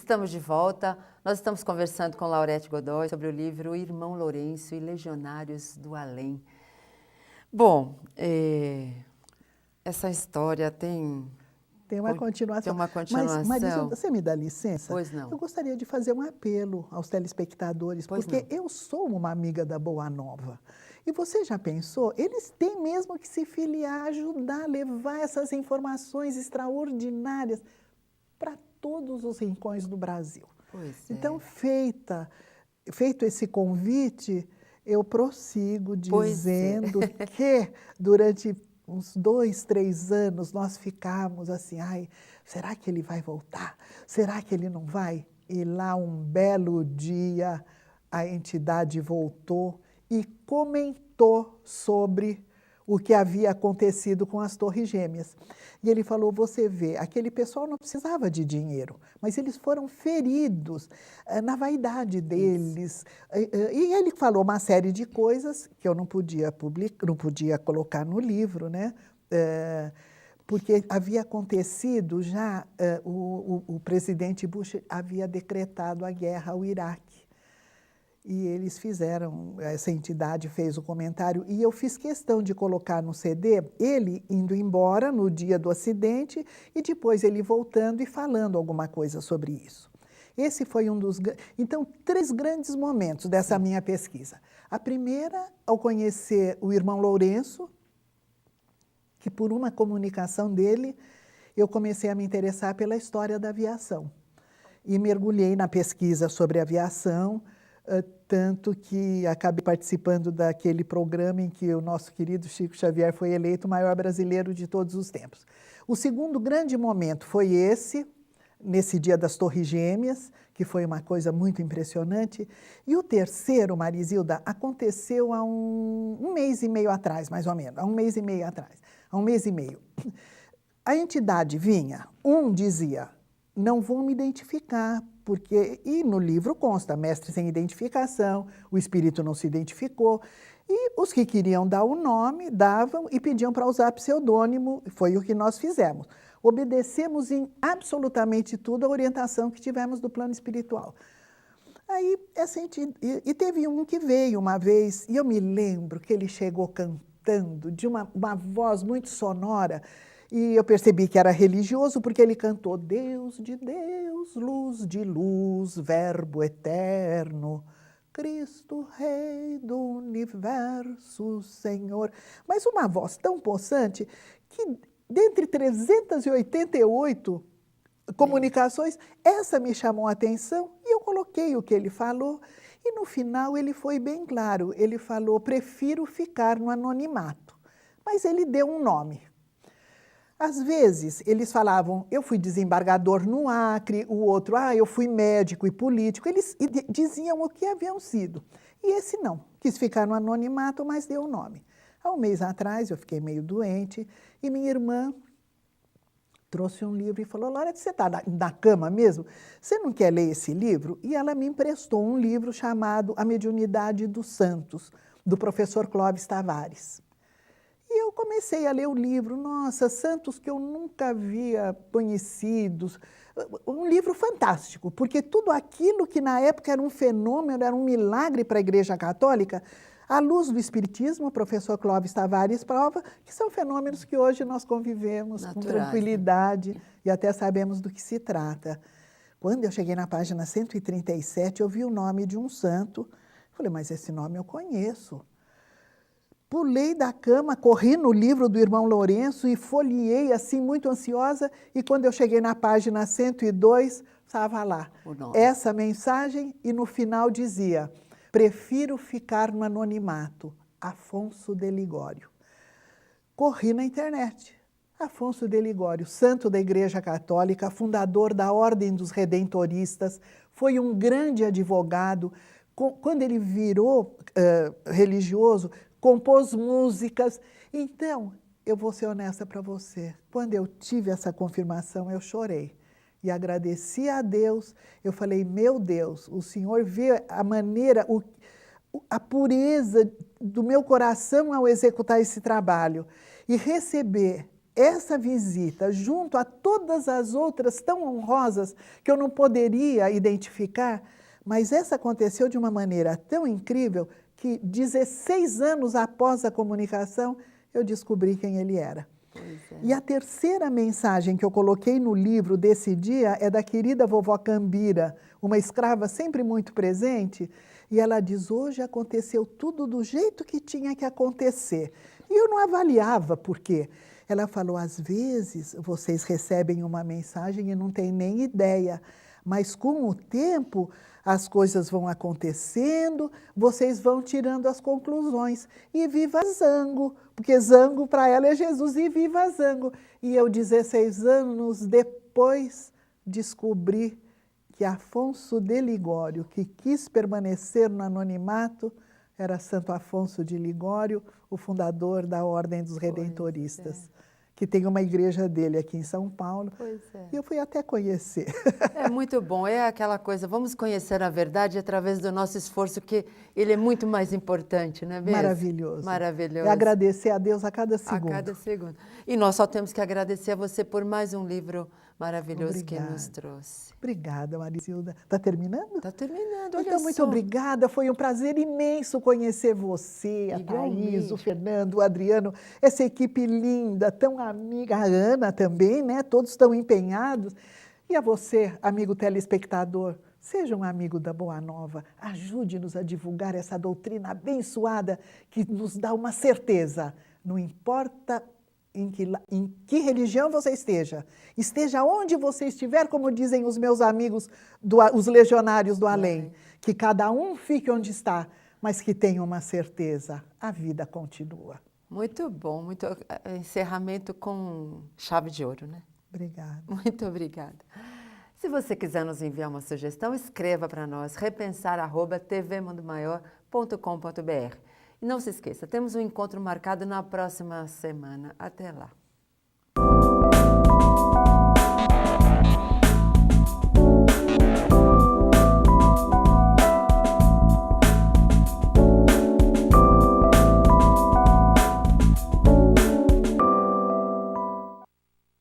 Estamos de volta. Nós estamos conversando com Laurete Godoy sobre o livro O Irmão Lourenço e Legionários do Além. Bom, essa história tem uma continuação. Tem uma continuação. Mas, Marisa, você me dá licença? Pois não. Eu gostaria de fazer um apelo aos telespectadores, Pois porque não. eu sou uma amiga da Boa Nova. E você já pensou? Eles têm mesmo que se filiar, ajudar, levar essas informações extraordinárias para todos os rincões do Brasil. Pois Então, feito esse convite, eu prossigo dizendo que durante uns 2, 3 anos nós ficamos assim, ai, será que ele vai voltar? Será que ele não vai? E lá um belo dia a entidade voltou e comentou sobre o que havia acontecido com as Torres Gêmeas. E ele falou, você vê, aquele pessoal não precisava de dinheiro, mas eles foram feridos na vaidade deles. E ele falou uma série de coisas que eu não podia publicar, não podia colocar no livro, né? Porque havia acontecido já, o presidente Bush havia decretado a guerra ao Iraque. E eles fizeram, essa entidade fez o comentário, e eu fiz questão de colocar no CD ele indo embora no dia do acidente e depois ele voltando e falando alguma coisa sobre isso. Esse foi um dos... Então, 3 grandes momentos dessa minha pesquisa. A primeira, ao conhecer o irmão Lourenço, que por uma comunicação dele, eu comecei a me interessar pela história da aviação. E mergulhei na pesquisa sobre aviação, tanto que acabei participando daquele programa em que o nosso querido Chico Xavier foi eleito o maior brasileiro de todos os tempos. O segundo grande momento foi nesse dia das Torres Gêmeas, que foi uma coisa muito impressionante. E o terceiro, Marisilda, aconteceu há um mês e meio atrás, mais ou menos, há um mês e meio atrás, há um mês e meio. A entidade vinha, dizia, não vão me identificar, porque, e no livro consta, mestre sem identificação, o espírito não se identificou, e os que queriam dar o nome, davam e pediam para usar pseudônimo, foi o que nós fizemos. Obedecemos em absolutamente tudo a orientação que tivemos do plano espiritual. Aí, e teve um que veio uma vez, e eu me lembro que ele chegou cantando, de uma voz muito sonora, e eu percebi que era religioso porque ele cantou Deus de Deus, luz de luz, verbo eterno, Cristo Rei do Universo, Senhor. Mas uma voz tão possante que, dentre 388 comunicações, essa me chamou a atenção e eu coloquei o que ele falou. E no final ele foi bem claro, ele falou, prefiro ficar no anonimato. Mas ele deu um nome. Às vezes, eles falavam, eu fui desembargador no Acre, o outro, eu fui médico e político. Eles diziam o que haviam sido. E esse não, quis ficar no anonimato, mas deu o nome. Há um mês atrás, eu fiquei meio doente, e minha irmã trouxe um livro e falou, Laura, você está na cama mesmo? Você não quer ler esse livro? E ela me emprestou um livro chamado A Mediunidade dos Santos, do professor Clóvis Tavares. E eu comecei a ler o livro, nossa, santos que eu nunca havia conhecido, um livro fantástico, porque tudo aquilo que na época era um fenômeno, era um milagre para a Igreja Católica, à luz do Espiritismo, o professor Clóvis Tavares prova que são fenômenos que hoje nós convivemos naturais, com tranquilidade, né? E até sabemos do que se trata. Quando eu cheguei na página 137, eu vi o nome de um santo, falei, mas esse nome eu conheço. Pulei da cama, corri no livro do irmão Lourenço e folheei assim, muito ansiosa, e quando eu cheguei na página 102, estava lá essa mensagem, e no final dizia, prefiro ficar no anonimato, Afonso de Ligório. Corri na internet, Afonso de Ligório, santo da Igreja Católica, fundador da Ordem dos Redentoristas, foi um grande advogado. Quando ele virou religioso, compôs músicas. Então, eu vou ser honesta para você, quando eu tive essa confirmação, eu chorei. E agradeci a Deus, eu falei, meu Deus, o Senhor vê a maneira, a pureza do meu coração ao executar esse trabalho. E receber essa visita, junto a todas as outras tão honrosas que eu não poderia identificar, mas essa aconteceu de uma maneira tão incrível que 16 anos após a comunicação, eu descobri quem ele era. E a terceira mensagem que eu coloquei no livro desse dia é da querida vovó Cambira, uma escrava sempre muito presente, e ela diz, hoje aconteceu tudo do jeito que tinha que acontecer. E eu não avaliava por quê. Ela falou, às vezes vocês recebem uma mensagem e não têm nem ideia, mas com o tempo as coisas vão acontecendo, vocês vão tirando as conclusões. E viva Zango, porque Zango para ela é Jesus, e viva Zango. E eu, 16 anos depois, descobri que Afonso de Ligório, que quis permanecer no anonimato, era Santo Afonso de Ligório, o fundador da Ordem dos Redentoristas, que tem uma igreja dele aqui em São Paulo. E eu fui até conhecer. É muito bom, é aquela coisa, vamos conhecer a verdade através do nosso esforço, que ele é muito mais importante, não é mesmo? Maravilhoso. Maravilhoso. É agradecer a Deus a cada segundo. A cada segundo. E nós só temos que agradecer a você por mais um livro maravilhoso que nos trouxe. Obrigada, Maricilda. Está terminando? Está terminando, olha então, muito só. obrigada. Foi um prazer imenso conhecer você, a Thaís, o Fernando, o Adriano, essa equipe linda, tão amiga, a Ana também, né? Todos tão empenhados. E a você, amigo telespectador, seja um amigo da Boa Nova. Ajude-nos a divulgar essa doutrina abençoada que nos dá uma certeza. Não importa em que religião você esteja onde você estiver, como dizem os meus amigos, os legionários do além, que cada um fique onde está, mas que tenha uma certeza, a vida continua. Muito bom, muito encerramento com chave de ouro, né? Obrigada. Muito obrigada. Se você quiser nos enviar uma sugestão, escreva para nós, repensar@tvmundomaior.com.br. E não se esqueça, temos um encontro marcado na próxima semana. Até lá.